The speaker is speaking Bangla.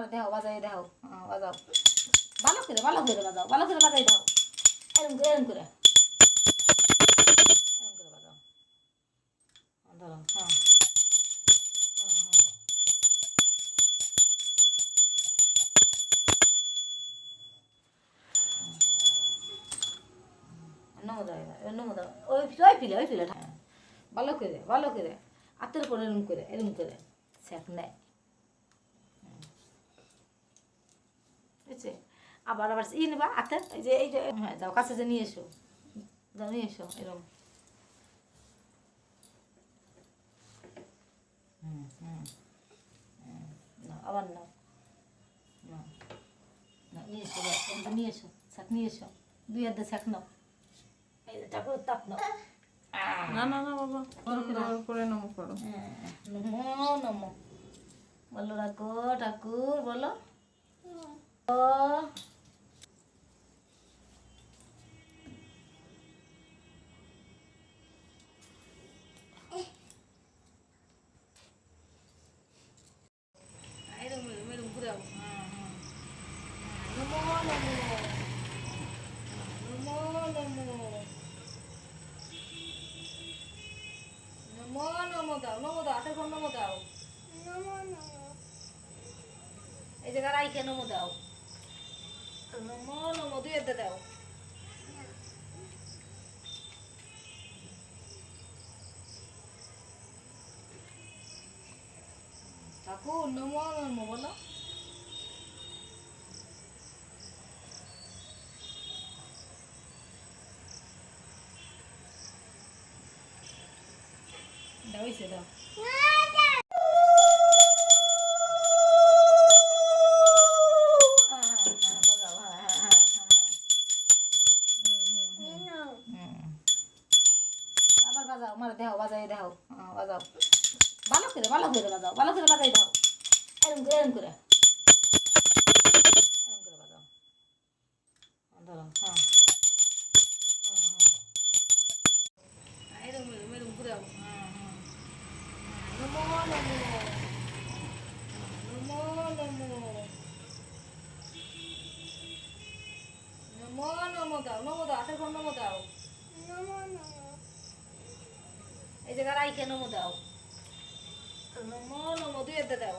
আমার দেহ বাজাই দেহ বাজাও ভালো করে বাজাও ভালো করে বাজাই দাও এরকম করে এরকম করে বাজাও ধরো হ্যাঁ নমো দাও ওই ফিলে হ্যাঁ ভালো করে হাতের উপর এরকম করে সেক নেয় বুঝছে আবার ই নেবা হাতের এই যে হ্যাঁ যাও কাছে যে নিয়ে এসো যাও নিয়ে এসো এরকম আবার নাও নিয়ে এসো নিয়ে এসো শাক নিয়ে এসো দুই হাতে শাক নাও এই যে ঠাকুর তাপ নাও না না না বাবা করে নমো করো নমো নমো বলো ঠাকুর বলো ও নমো দাও হাতের কোন নমো দাও এই জায়গা রাইখে নমো দাও নমো দুই হাতে দাও ঠাকুর নমো নমো বলো দাও এসে দাও আবার বাজাও মার দেহ বাজাই দেহ বাজাও ভালো করে বাজাও ভালো করে বাজাই দাও এরকম করে বাজাও ধরো হ্যাঁ এরকম করে নমো নমো নমো নমো নমো নমো দাও হাতের কোন নমো দাও এই জায়গা রাইখে নমো দাও নমো দুই হাতে দাও